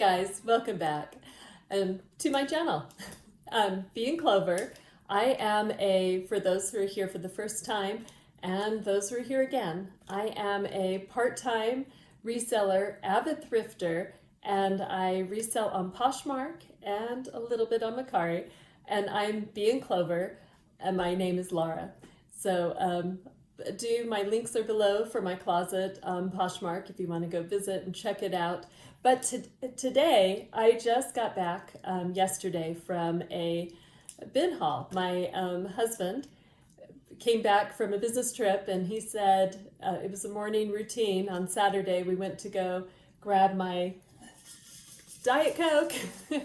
guys, welcome back to my channel. Bee Clover. I am for those who are here for the first time and those who are here again, I am a part-time reseller, avid thrifter, and I resell on Poshmark and a little bit on Mercari, and I'm Bee Clover, and my name is Laura. So my links are below for my closet on Poshmark if you want to go visit and check it out. But today, I just got back yesterday from a bin haul. My husband came back from a business trip, and he said it was a morning routine. On Saturday, we went to go grab my Diet Coke,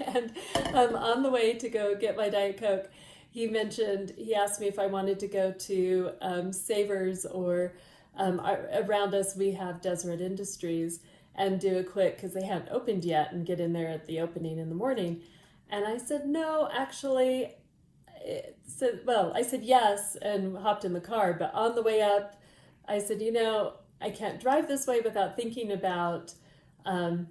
and on the way to go get my Diet Coke, he asked me if I wanted to go to Savers or around us we have Deseret Industries and do a quick, because they hadn't opened yet, and get in there at the opening in the morning. And I said, no, actually, I said yes and hopped in the car. But on the way up, I said, I can't drive this way without thinking about the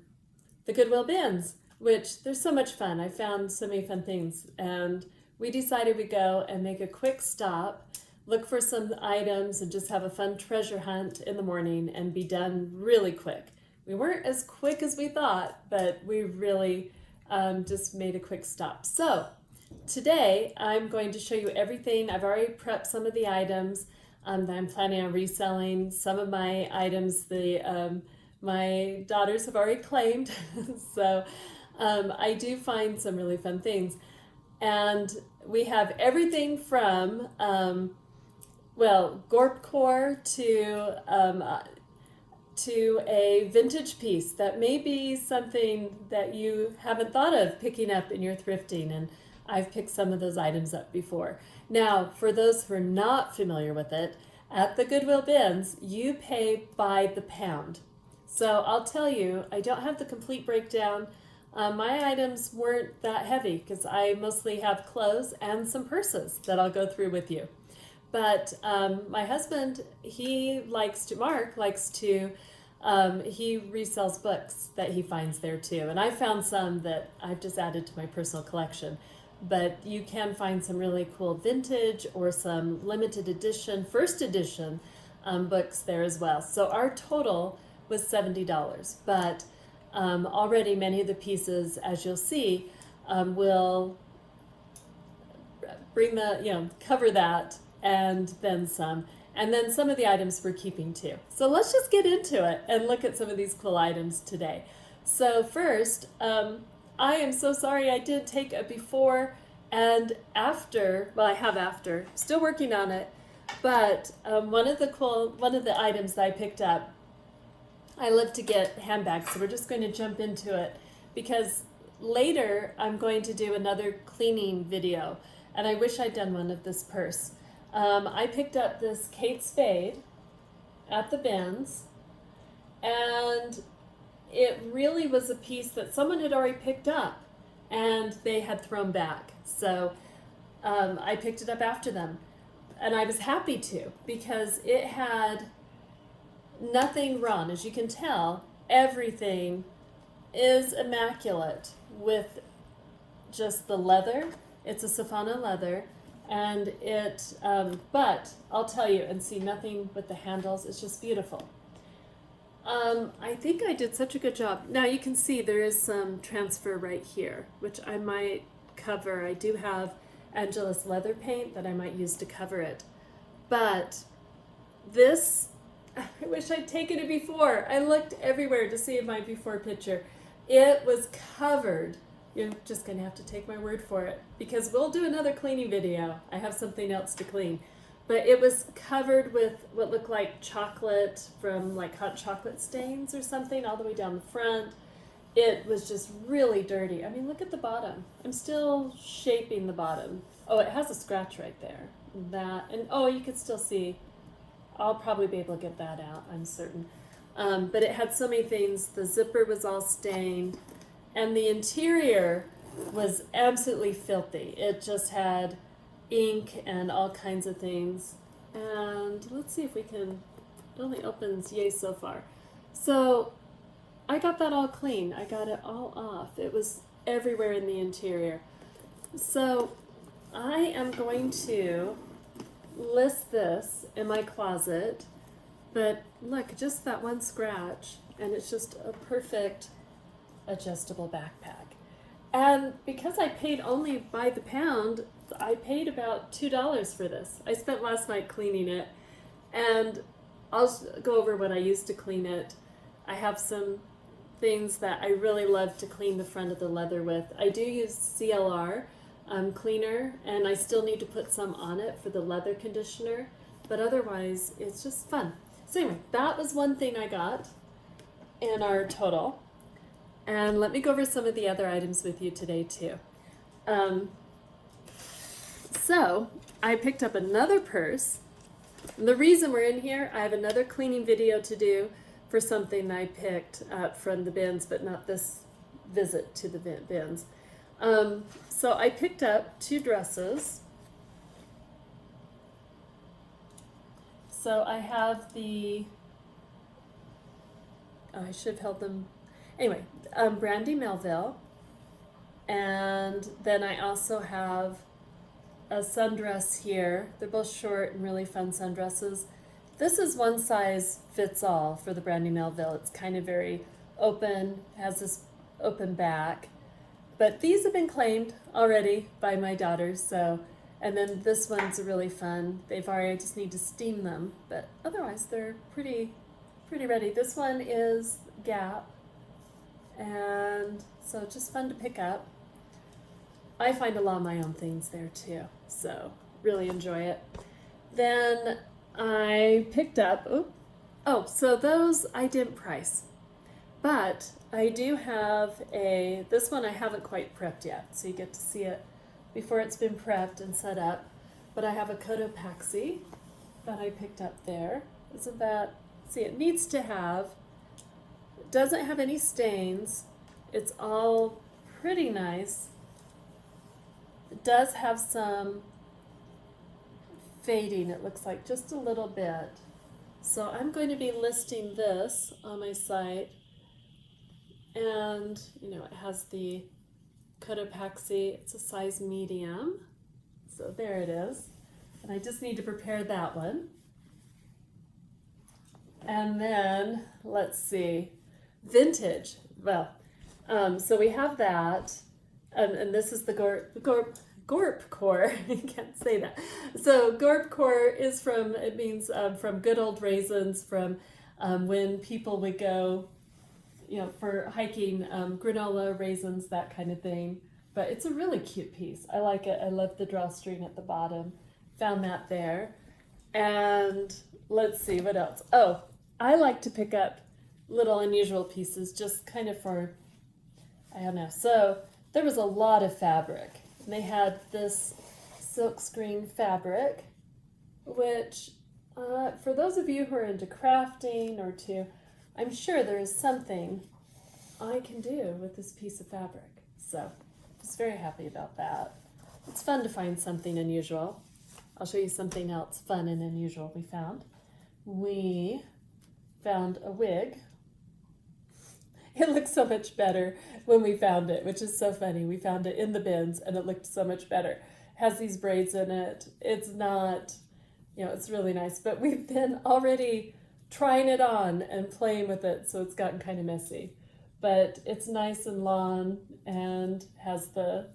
Goodwill bins, which they're so much fun. I found so many fun things. And we decided we'd go and make a quick stop, look for some items, and just have a fun treasure hunt in the morning and be done really quick. We weren't as quick as we thought, but we really just made a quick stop. So today I'm going to show you everything. I've already prepped some of the items that I'm planning on reselling. Some of my items my daughters have already claimed. So I do find some really fun things. And we have everything from, Gorpcore to a vintage piece that may be something that you haven't thought of picking up in your thrifting. And I've picked some of those items up before. Now, for those who are not familiar with it, at the Goodwill bins, you pay by the pound. So I'll tell you, I don't have the complete breakdown. My items weren't that heavy because I mostly have clothes and some purses that I'll go through with you. But my husband, Mark likes to, he resells books that he finds there too. And I found some that I've just added to my personal collection. But you can find some really cool vintage or some limited edition, first edition books there as well. So our total was $70. But already many of the pieces, as you'll see, will bring cover that and then some. And then some of the items we're keeping too. So let's just get into it and look at some of these cool items today. So first, I am so sorry I did take a before and after. Well, I have after, still working on it. But one of the items that I picked up, I love to get handbags, so we're just going to jump into it because later I'm going to do another cleaning video, and I wish I'd done one of this purse. I picked up this Kate Spade at the bins, and it really was a piece that someone had already picked up and they had thrown back. So I picked it up after them, and I was happy to because it had nothing wrong. As you can tell, everything is immaculate with just the leather. It's a Safana leather, and but I'll tell you, and see, nothing with the handles. It's just beautiful. I think I did such a good job. Now you can see there is some transfer right here, which I might cover. I do have Angelus leather paint that I might use to cover it. But this, I wish I'd taken it before. I looked everywhere to see my before picture. It was covered. You're just going to have to take my word for it because we'll do another cleaning video. I have something else to clean. But it was covered with what looked like chocolate from like hot chocolate stains or something all the way down the front. It was just really dirty. I mean, look at the bottom. I'm still shaping the bottom. Oh, it has a scratch right there. You can still see. I'll probably be able to get that out, I'm certain. But it had so many things. The zipper was all stained, and the interior was absolutely filthy. It just had ink and all kinds of things. And let's see if we can, it only opens yay so far. So I got that all clean. I got it all off. It was everywhere in the interior. So I am going to list this in my closet, but look, just that one scratch, and it's just a perfect adjustable backpack. And because I paid only by the pound, I paid about $2 for this. I spent last night cleaning it, and I'll go over what I used to clean it. I have some things that I really love to clean the front of the leather with. I do use CLR cleaner, and I still need to put some on it for the leather conditioner, but otherwise it's just fun. So anyway, that was one thing I got in our total. And let me go over some of the other items with you today too. So I picked up another purse. And the reason we're in here, I have another cleaning video to do for something that I picked up from the bins, but not this visit to the bins. So I picked up 2 dresses. So I have the, oh, I should have held them. Anyway, Brandy Melville. And then I also have a sundress here. They're both short and really fun sundresses. This is one size fits all for the Brandy Melville. It's kind of very open, has this open back. But these have been claimed already by my daughters, so, and then this one's really fun. They've already, I just need to steam them, but otherwise they're pretty ready. This one is Gap, and so just fun to pick up. I find a lot of my own things there too, so really enjoy it. Then I picked up, so those I didn't price, but I do have this one I haven't quite prepped yet, so you get to see it before it's been prepped and set up. But I have a Cotopaxi that I picked up there. Isn't that, see, it needs to have, it doesn't have any stains. It's all pretty nice. It does have some fading, it looks like, just a little bit. So I'm going to be listing this on my site. And, it has the Cotopaxi, it's a size medium. So there it is. And I just need to prepare that one. And then, let's see, vintage. Well, so we have that. And this is the Gorp Core. I can't say that. So Gorp Core is from, it means from good old raisins, from when people would go, for hiking, granola, raisins, that kind of thing. But it's a really cute piece. I like it. I love the drawstring at the bottom. Found that there. And let's see, what else? Oh, I like to pick up little unusual pieces just kind of for, I don't know. So there was a lot of fabric. And they had this silkscreen fabric, which for those of you who are into crafting or I'm sure there is something I can do with this piece of fabric. So I was very happy about that. It's fun to find something unusual. I'll show you something else fun and unusual we found. We found a wig. It looked so much better when we found it, which is so funny. We found it in the bins and it looked so much better. It has these braids in it. It's not, it's really nice, but we've been already trying it on and playing with it, so it's gotten kind of messy. But it's nice and long and has the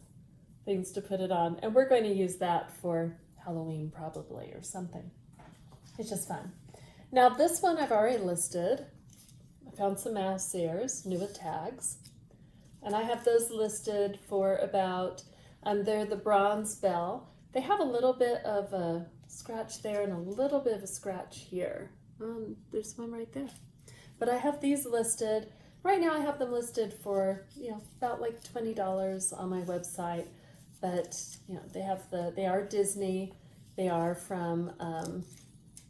things to put it on. And we're going to use that for Halloween probably or something. It's just fun. Now this one I've already listed. I found some mouse ears, new with tags. And I have those listed for about, they're the bronze bell. They have a little bit of a scratch there and a little bit of a scratch here. There's one right there. But I have these listed. Right now I have them listed for, about like $20 on my website. But, they are Disney. They are from,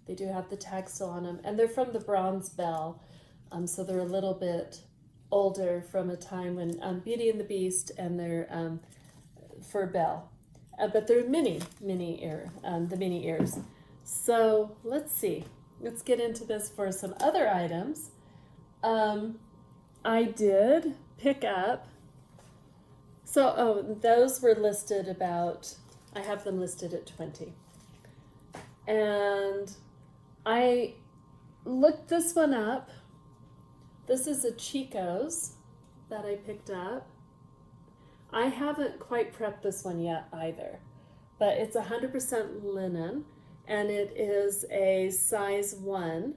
they do have the tag still on them. And they're from the bronze bell. So they're a little bit older, from a time when Beauty and the Beast, and they're for Belle. But they're the mini ears. So let's see. Let's get into this for some other items. I did pick up, those were listed I have them listed at 20. And I looked this one up. This is a Chico's that I picked up. I haven't quite prepped this one yet either, but it's 100% linen, and it is a size 1,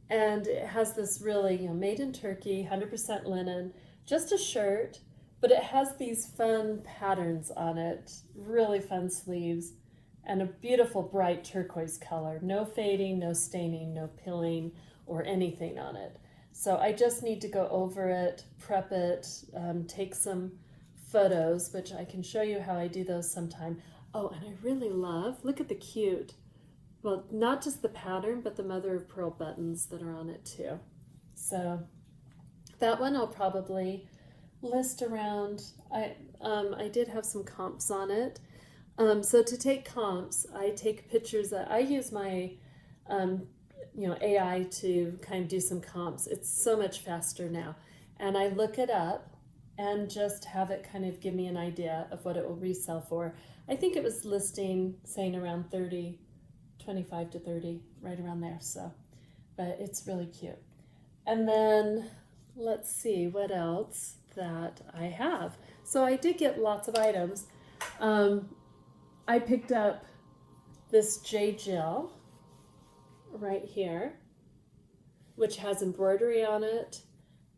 and it has this really, made in Turkey, 100% linen, just a shirt, but it has these fun patterns on it, really fun sleeves, and a beautiful bright turquoise color. No fading, no staining, no pilling, or anything on it. So I just need to go over it, prep it, take some photos, which I can show you how I do those sometime. Oh, and I really look at the cute, well, not just the pattern, but the mother of pearl buttons that are on it too. So that one I'll probably list around. I did have some comps on it. So to take comps, I take pictures I use my AI to kind of do some comps. It's so much faster now. And I look it up and just have it kind of give me an idea of what it will resell for. I think it was listing saying around 30, 25 to 30, right around there. So, but it's really cute. And then let's see what else that I have. So I did get lots of items. I picked up this J Jill right here, which has embroidery on it,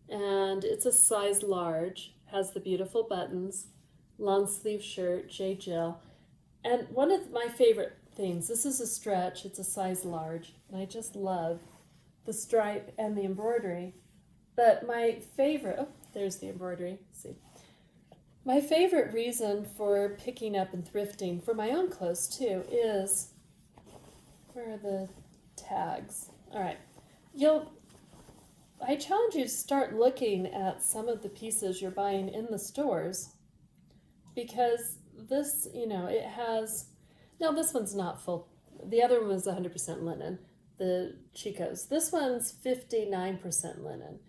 and it's a size large, has the beautiful buttons, long sleeve shirt, J Jill. And one of my favorite things, this is a stretch, it's a size large, and I just love the stripe and the embroidery. But my favorite, oh, there's the embroidery, see. My favorite reason for picking up and thrifting for my own clothes too is, where are the tags? All right, I challenge you to start looking at some of the pieces you're buying in the stores, because this, it has, now this one's not full. The other one was 100% linen, the Chico's. This one's 59% linen,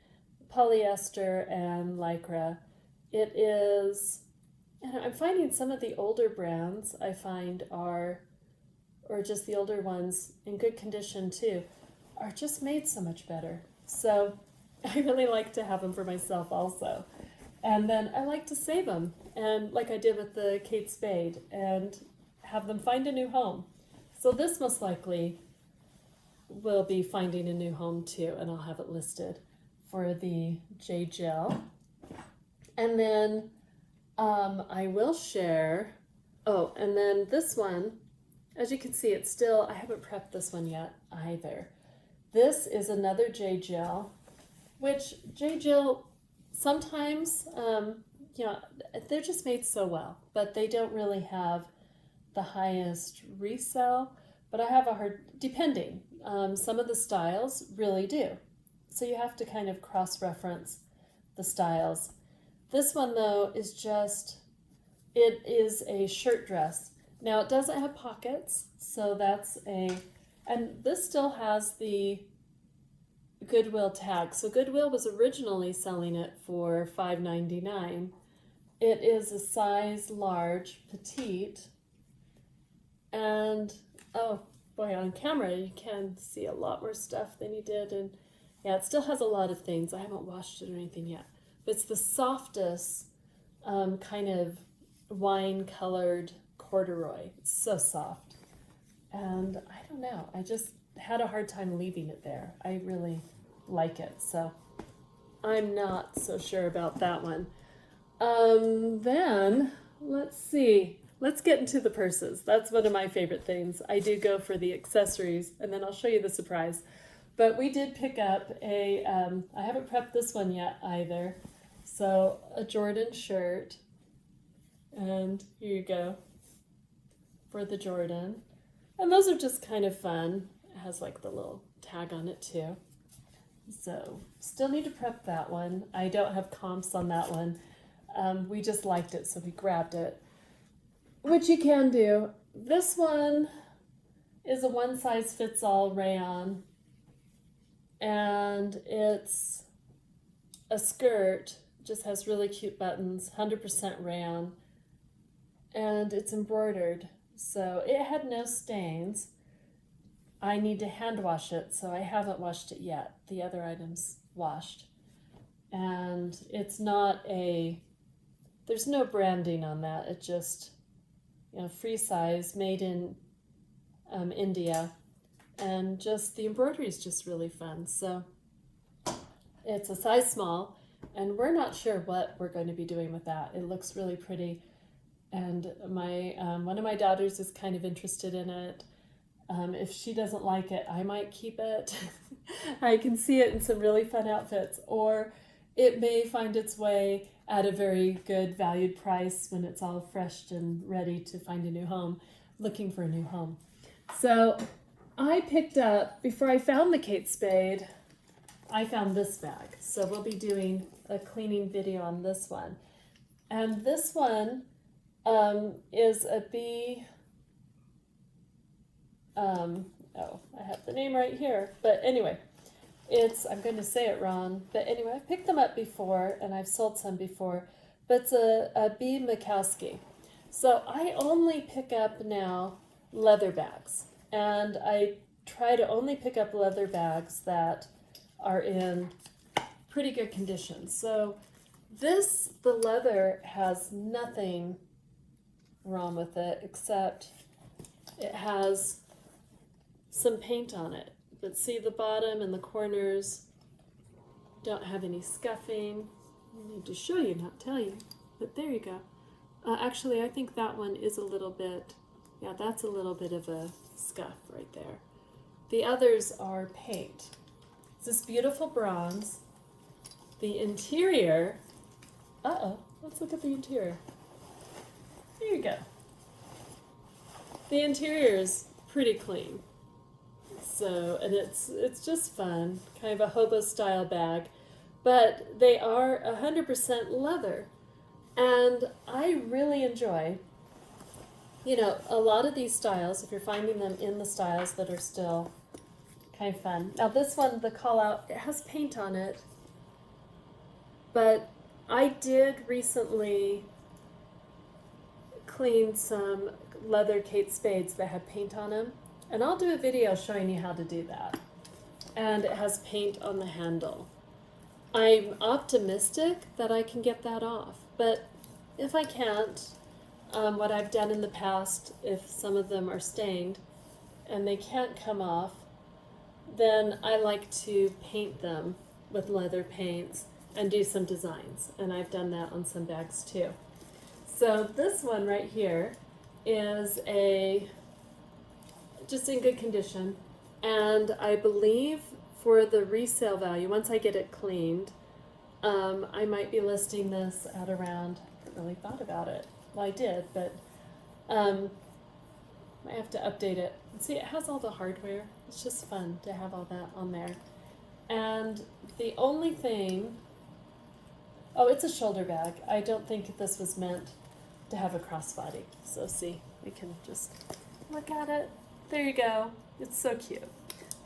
polyester and lycra. It is, and I'm finding some of the older brands I find or just the older ones in good condition too, are just made so much better. So I really like to have them for myself also. And then I like to save them, and like I did with the Kate Spade, and have them find a new home. So this most likely will be finding a new home too, and I'll have it listed for the J Jill. And then I will share, and then this one, as you can see, it's still, I haven't prepped this one yet either. This is another J Jill, which J Jill sometimes, they're just made so well, but they don't really have the highest resell. But I have a hard, depending, some of the styles really do. So you have to kind of cross-reference the styles. This one though is it is a shirt dress. Now it doesn't have pockets, so and this still has the Goodwill tag. So Goodwill was originally selling it for $5.99. It is a size large, petite, and oh boy, on camera you can see a lot more stuff than you did, and yeah, it still has a lot of things. I haven't washed it or anything yet, but it's the softest kind of wine-colored corduroy. It's so soft, and I don't know, I just had a hard time leaving it there. I really like it, so I'm not so sure about that one. Then let's see. Let's get into the purses. That's one of my favorite things. I do go for the accessories, and then I'll show you the surprise. But we did pick up I haven't prepped this one yet either. So a Jordan shirt, and here you go for the Jordan. And those are just kind of fun. It has like the little tag on it too. So still need to prep that one. I don't have comps on that one. We just liked it, so we grabbed it, which you can do. This one is a one-size-fits-all rayon, and it's a skirt, just has really cute buttons, 100% rayon, and it's embroidered. So it had no stains. I need to hand wash it, so I haven't washed it yet. The other items washed. And it's not there's no branding on that. It just, free size, made in India. And just the embroidery is just really fun. So it's a size small, and we're not sure what we're going to be doing with that. It looks really pretty. And my one of my daughters is kind of interested in it. If she doesn't like it, I might keep it. I can see it in some really fun outfits, or it may find its way at a very good valued price when it's all fresh and ready to find a new home, looking for a new home. So I picked up, before I found the Kate Spade, I found this bag. So we'll be doing a cleaning video on this one. And this one is a Bee, I have the name right here, but anyway, I'm going to say it wrong, but anyway, I picked them up before, and I've sold some before, but it's a Bee Mikowski. So I only pick up now leather bags, and I try to only pick up leather bags that are in pretty good condition. So the leather has nothing wrong with it, except it has some paint on it. But see, the bottom and the corners don't have any scuffing. I need to show you, not tell you, but there you go. Actually, I think that one is a little bit, that's a little bit of a scuff right there. The others are paint. It's this beautiful bronze. The interior, let's look at the interior. There you go. The interior is pretty clean. So, and it's just fun, kind of a hobo style bag, but they are 100% leather. And I really enjoy, a lot of these styles, if you're finding them in the styles that are still kind of fun. Now this one, the call out, it has paint on it, but I did recently clean some leather Kate Spades that had paint on them. And I'll do a video showing you how to do that. And it has paint on the handle. I'm optimistic that I can get that off. But if I can't, what I've done in the past, if some of them are stained and they can't come off, then I like to paint them with leather paints and do some designs. And I've done that on some bags too. So this one right here is just in good condition, and I believe for the resale value, once I get it cleaned, I might be listing this at around, I haven't really thought about it, well I did, but I have to update it. See, it has all the hardware. It's just fun to have all that on there. And the only thing, it's a shoulder bag. I don't think this was meant to have a crossbody. So see, we can just look at it. There you go. It's so cute.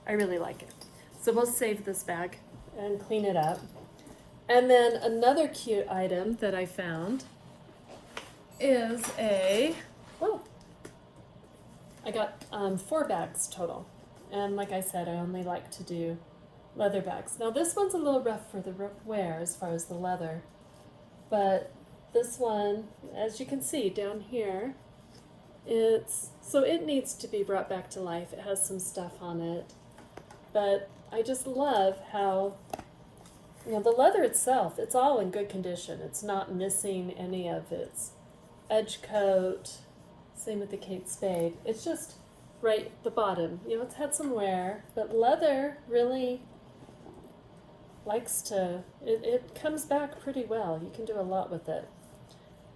I really like it. So we'll save this bag and clean it up. And then another cute item that I found is I got 4 bags total. And like I said, I only like to do leather bags. Now this one's a little rough for the wear as far as the leather. But this one, as you can see down here, it needs to be brought back to life. It has some stuff on it, but I just love how, the leather itself, it's all in good condition. It's not missing any of its edge coat. Same with the Kate Spade. It's just right at the bottom. It's had some wear, but leather really likes to, it comes back pretty well. You can do a lot with it.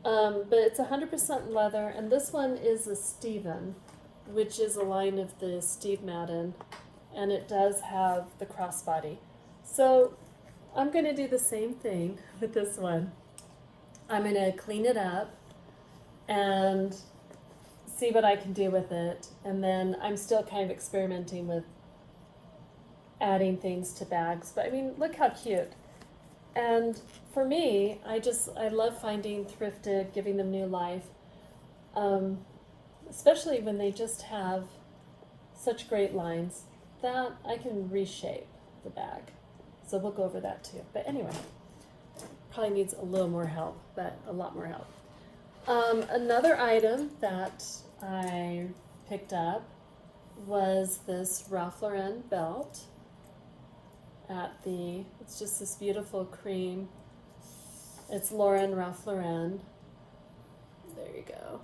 But it's 100% leather, and this one is a Stephen, which is a line of the Steve Madden, and it does have the crossbody. So I'm going to do the same thing with this one. I'm going to clean it up and see what I can do with it, and then I'm still kind of experimenting with adding things to bags. But I mean, look how cute. And for me, I love finding thrifted, giving them new life, especially when they just have such great lines that I can reshape the bag. So we'll go over that too. But anyway, probably needs a little more help, but a lot more help. Another item that I picked up was this Ralph Lauren belt it's just this beautiful cream. It's Ralph Lauren. There you go.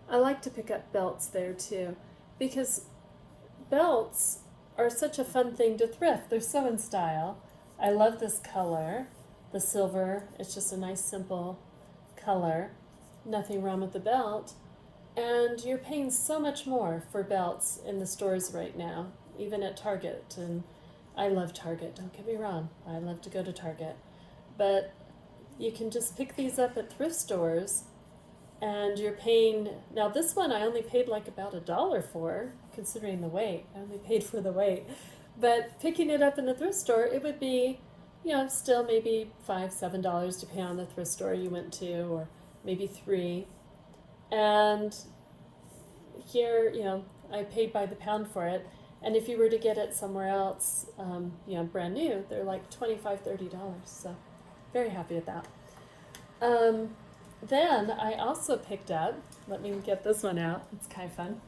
I like to pick up belts there too, because belts are such a fun thing to thrift. They're so in style. I love this color, the silver. It's just a nice simple color. Nothing wrong with the belt. And you're paying so much more for belts in the stores right now, even at Target. And I love Target, don't get me wrong. I love to go to Target. But you can just pick these up at thrift stores, and you're paying, now this one I only paid like about $1 for, considering the weight. I only paid for the weight. But picking it up in the thrift store, it would be, still maybe $5, $7, depending on the thrift store you went to, or maybe $3. And here, I paid by the pound for it. And if you were to get it somewhere else, brand new, they're like $25, $30. So very happy with that. Then I also picked up, let me get this one out. It's kind of fun.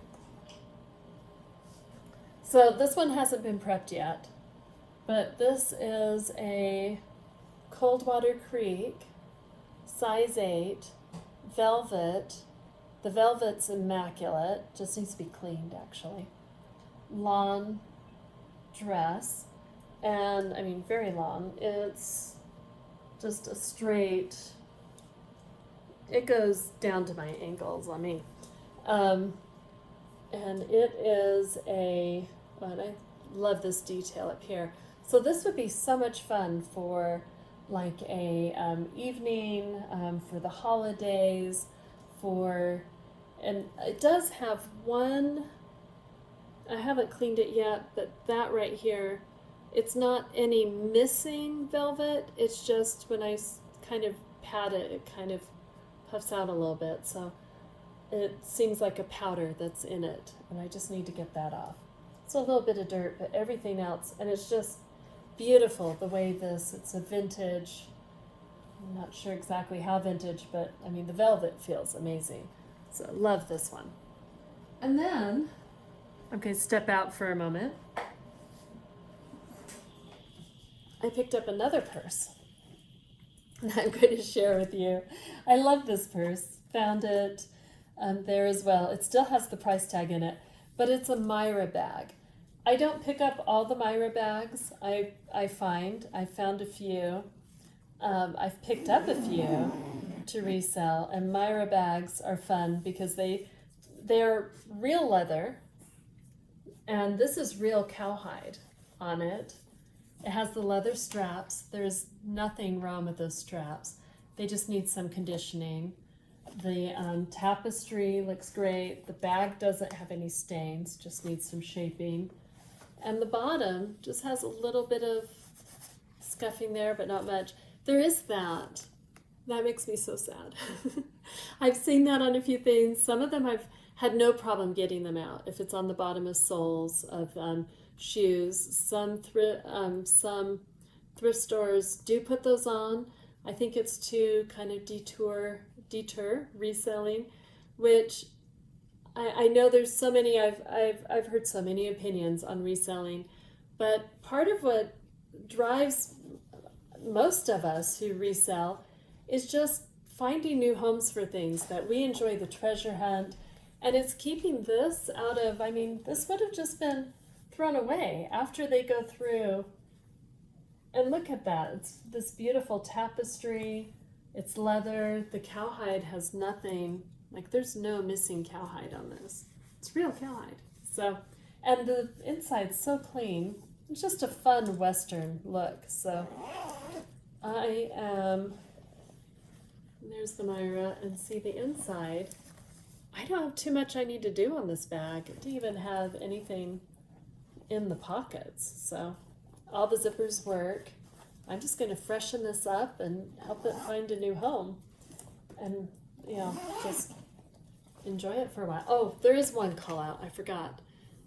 So this one hasn't been prepped yet, but this is a Coldwater Creek, size 8, velvet. The velvet's immaculate, just needs to be cleaned actually. Lawn dress, and very long. It's just a straight, it goes down to my ankles on me. And it is and I love this detail up here. So this would be so much fun for like a evening, for the holidays, and it does have one, I haven't cleaned it yet, but that right here, it's not any missing velvet. It's just when I kind of pat it, it kind of puffs out a little bit. So it seems like a powder that's in it, and I just need to get that off. It's a little bit of dirt, but everything else, and it's just beautiful the way it's a vintage. I'm not sure exactly how vintage, but the velvet feels amazing. So love this one. And then I'm going to step out for a moment. I picked up another purse that I'm going to share with you. I love this purse. Found it there as well. It still has the price tag in it, but it's a Myra bag. I don't pick up all the Myra bags. I found a few. I've picked up a few to resell, and Myra bags are fun because they're real leather, and this is real cowhide on it. It has the leather straps. There's nothing wrong with those straps. They just need some conditioning. The tapestry looks great. The bag doesn't have any stains, just needs some shaping. And the bottom just has a little bit of scuffing there, but not much. There is that. That makes me so sad. I've seen that on a few things. Some of them I've had no problem getting them out if it's on the bottom of soles of shoes. Some thrift stores do put those on. I think it's to kind of deter reselling, which I know there's so many. I've heard so many opinions on reselling, but part of what drives most of us who resell is just finding new homes for things that we enjoy, the treasure hunt, and it's keeping this out of, this would have just been thrown away after they go through. And look at that, it's this beautiful tapestry, it's leather, the cowhide has nothing, like there's no missing cowhide on this. It's real cowhide. So, and the inside's so clean. It's just a fun Western look. So there's the Myra, and see the inside. I don't have too much I need to do on this bag. It didn't even have anything in the pockets. So all the zippers work. I'm just going to freshen this up and help it find a new home. And, just enjoy it for a while. Oh, there is one call out. I forgot.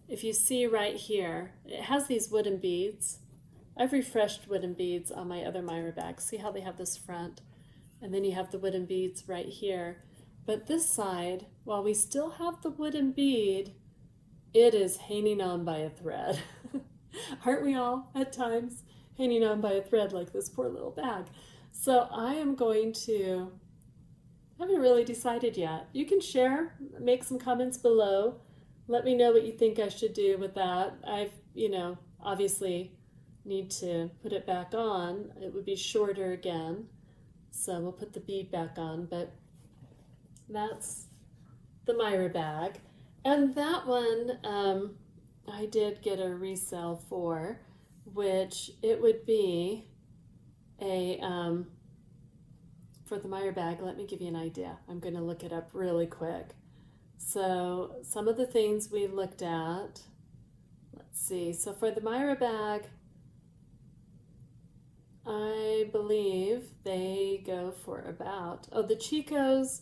If you see right here, it has these wooden beads. I've refreshed wooden beads on my other Myra bags. See how they have this front? And then you have the wooden beads right here. But this side, while we still have the wooden bead, it is hanging on by a thread. Aren't we all at times hanging on by a thread like this poor little bag? So I am going to, I haven't really decided yet. You can share, make some comments below. Let me know what you think I should do with that. I've, obviously need to put it back on. It would be shorter again. So we'll put the bead back on, but that's the Myra bag. And that one I did get a resale for, which it would be a, for the Myra bag, let me give you an idea. I'm going to look it up really quick. So some of the things we looked at, let's see. So for the Myra bag, I believe they go for about, the Chicos,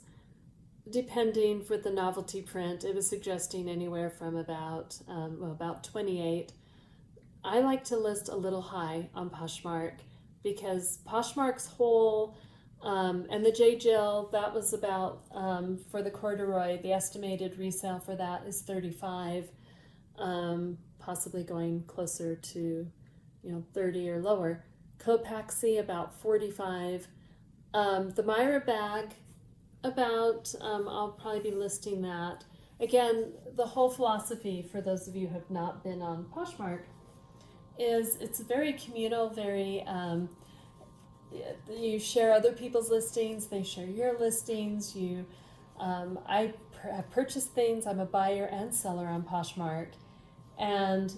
depending for the novelty print, it was suggesting anywhere from about 28. I like to list a little high on Poshmark because Poshmark's whole, and the J Jill, that was about, for the corduroy, the estimated resale for that is 35, possibly going closer to, 30 or lower. Copaxi about 45. The Myra bag, about, I'll probably be listing that. Again, the whole philosophy, for those of you who have not been on Poshmark, is it's very communal, very, you share other people's listings, they share your listings, I have purchased things, I'm a buyer and seller on Poshmark, and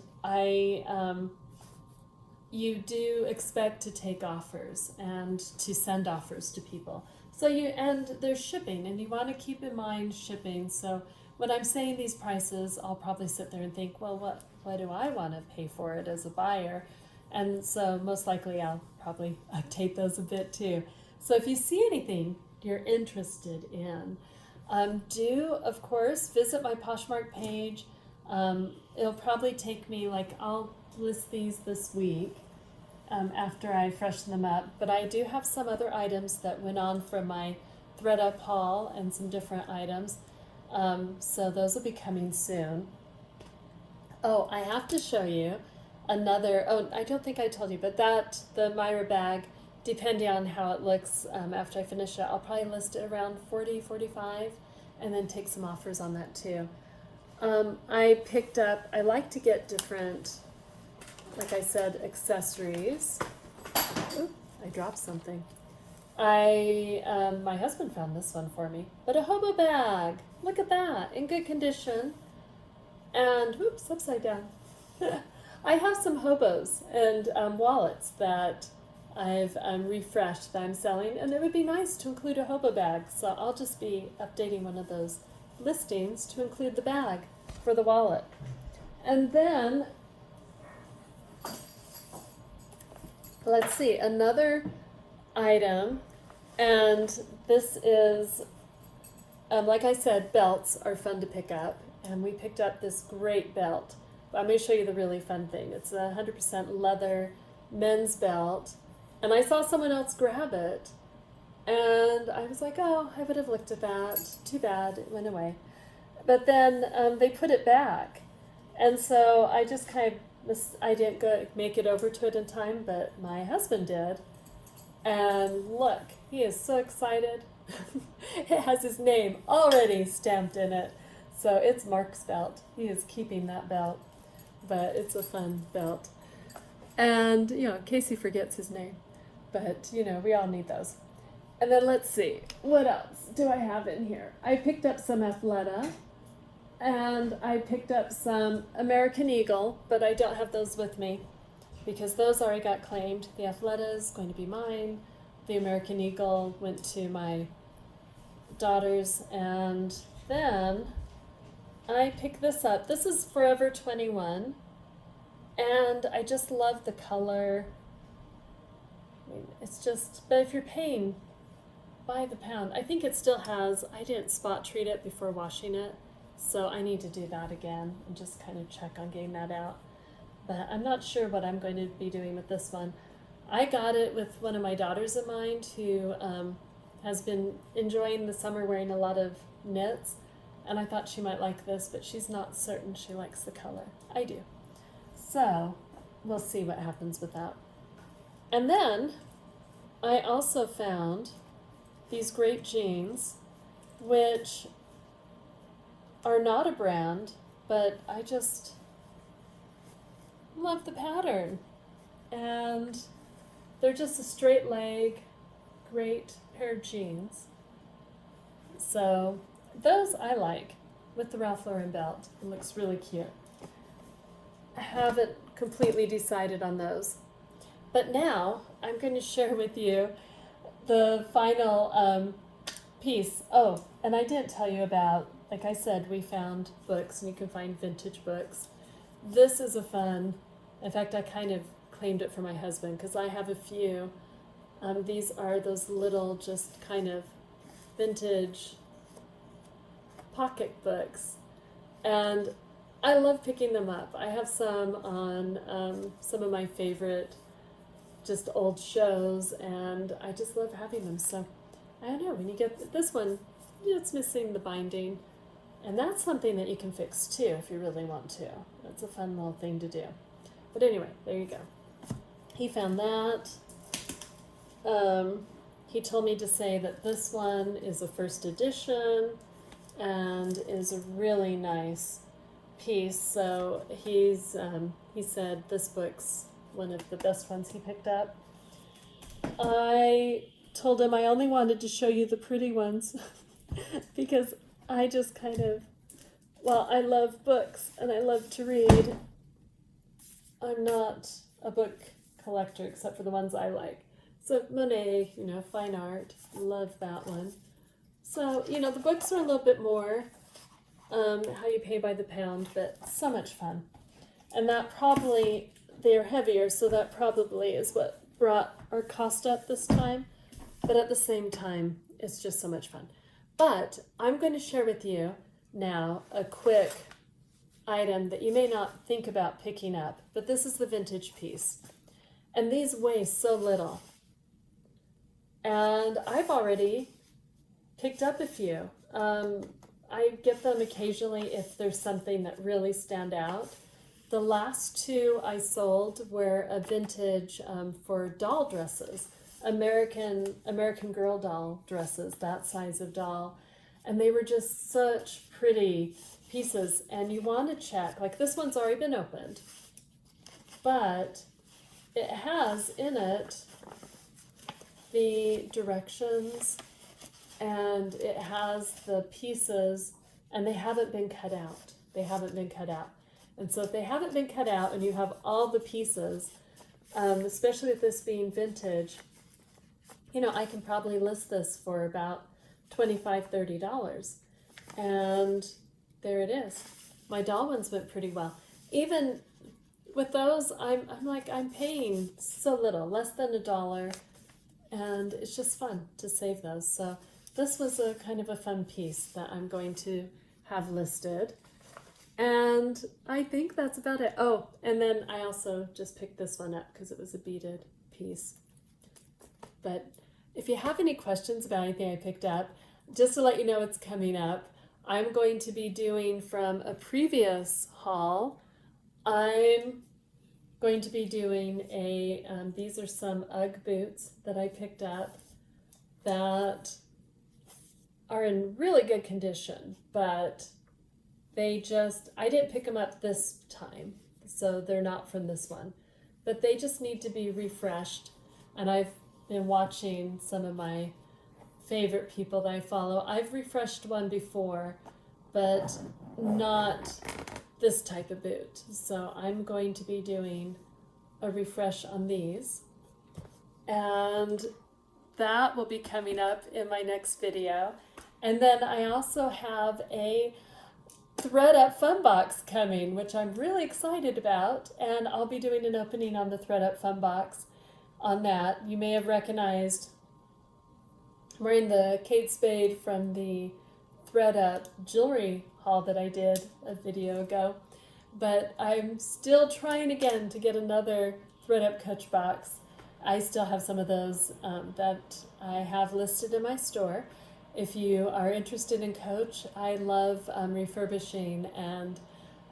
you do expect to take offers and to send offers to people. So and there's shipping, and you want to keep in mind shipping. So when I'm saying these prices, I'll probably sit there and think, well, what do I want to pay for it as a buyer? And so most likely I'll probably update those a bit too. So if you see anything you're interested in, do, of course, visit my Poshmark page. It'll probably take me, I'll list these this week after I freshen them up. But I do have some other items that went on from my thread up haul and some different items. So those will be coming soon. Oh, I have to show you another, I don't think I told you, but the Myra bag, depending on how it looks after I finish it, I'll probably list it around 40, 45, and then take some offers on that too. I like to get different, like I said, accessories. Oop, I dropped something. My husband found this one for me, but a hobo bag. Look at that, in good condition. And, oops, upside down. I have some hobos and wallets that I've refreshed that I'm selling, and it would be nice to include a hobo bag. So I'll just be updating one of those listings to include the bag for the wallet. And then, let's see, another item, and this is, like I said, belts are fun to pick up, and we picked up this great belt. I'm going to show you the really fun thing. It's a 100% leather men's belt, and I saw someone else grab it, and I was like, oh, I would have looked at that. Too bad, it went away. But then they put it back, and so I just kind of, I didn't go make it over to it in time, but my husband did, and look, he is so excited. It has his name already stamped in it, so it's Mark's belt. He is keeping that belt, but it's a fun belt. And, in case he forgets his name, but, we all need those. And then let's see, what else do I have in here? I picked up some Athleta, and I picked up some American Eagle, but I don't have those with me because those already got claimed. The Athleta is going to be mine. The American Eagle went to my daughters, and then I picked this up. This is Forever 21, and I just love the color. mean, it's just, but if you're paying by the pound, I think it still has, I didn't spot treat it before washing it, so I need to do that again and just kind of check on getting that out. But I'm not sure what I'm going to be doing with this one. I got it with one of my daughters of mine who has been enjoying the summer wearing a lot of knits, and I thought she might like this, but she's not certain she likes the color. I do. So we'll see what happens with that. And then I also found these great jeans, which are not a brand, but I just love the pattern. And they're just a straight leg, great pair of jeans. So those I like with the Ralph Lauren belt. It looks really cute. I haven't completely decided on those. But now I'm going to share with you the final piece. Oh, and I didn't tell you about, like I said, we found books, and you can find vintage books. This is a fun, in fact, I kind of claimed it for my husband because I have a few. These are those little just kind of vintage pocket books, and I love picking them up. I have some on some of my favorite just old shows, and I just love having them. So I don't know, when you get this one, it's missing the binding, and that's something that you can fix too if you really want to. That's a fun little thing to do. But anyway, there you go. He found that. He told me to say that this one is a first edition and is a really nice piece. So he said this book's one of the best ones he picked up. I told him I only wanted to show you the pretty ones because I just kind of, well, I love books and I love to read. I'm not a book collector except for the ones I like. So Monet, fine art, love that one. So, the books are a little bit more how you pay by the pound, but so much fun. And that probably, they're heavier, so that probably is what brought our cost up this time. But at the same time, it's just so much fun. But I'm going to share with you now a quick item that you may not think about picking up, but this is the vintage piece. And these weigh so little. And I've already picked up a few. I get them occasionally if there's something that really stand out. The last two I sold were a vintage for doll dresses, American Girl doll dresses, that size of doll. And they were just such pretty pieces. And you want to check, like this one's already been opened, but it has in it the directions, and it has the pieces, and they haven't been cut out. And so if they haven't been cut out and you have all the pieces, especially with this being vintage, I can probably list this for about $25, $30. And there it is. My doll ones went pretty well. Even with those, I'm paying so little, less than $1, and it's just fun to save those. So this was a kind of a fun piece that I'm going to have listed. And I think that's about it. Oh, and then I also just picked this one up because it was a beaded piece. But if you have any questions about anything I picked up, just to let you know it's coming up, I'm going to be doing from a previous haul. I'm going to be doing these are some UGG boots that I picked up that are in really good condition, but I didn't pick them up this time, so they're not from this one, but they just need to be refreshed. And I've been watching some of my favorite people that I follow. I've refreshed one before, but not this type of boot. So I'm going to be doing a refresh on these, and that will be coming up in my next video. And then I also have a ThredUp Fun Box coming, which I'm really excited about, and I'll be doing an opening on the ThredUp Fun Box. on that. You may have recognized I'm wearing the Kate Spade from the Thread Up jewelry haul that I did a video ago. But I'm still trying again to get another Thread Up Coach box. I still have some of those that I have listed in my store. If you are interested in Coach, I love refurbishing, and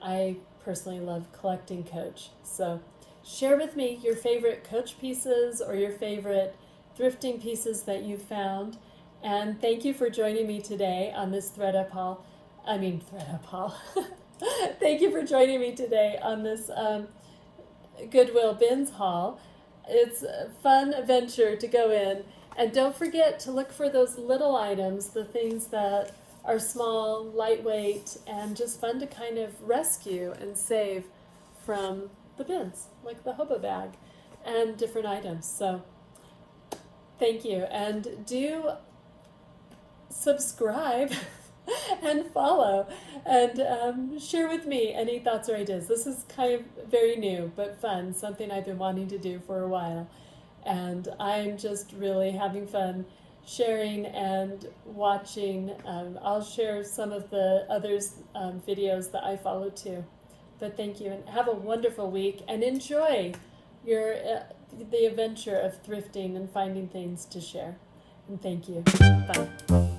I personally love collecting Coach. So share with me your favorite Coach pieces or your favorite thrifting pieces that you found. And thank you for joining me today on this Thread Up haul. Thank you for joining me today on this Goodwill bins haul. It's a fun adventure to go in. And don't forget to look for those little items, the things that are small, lightweight, and just fun to kind of rescue and save from the bins, like the hobo bag and different items. So thank you. And do subscribe and follow, and share with me any thoughts or ideas. This is kind of very new but fun, something I've been wanting to do for a while, and I'm just really having fun sharing and watching. I'll share some of the others videos that I follow too. But thank you, and have a wonderful week, and enjoy your the adventure of thrifting and finding things to share. And thank you. Bye.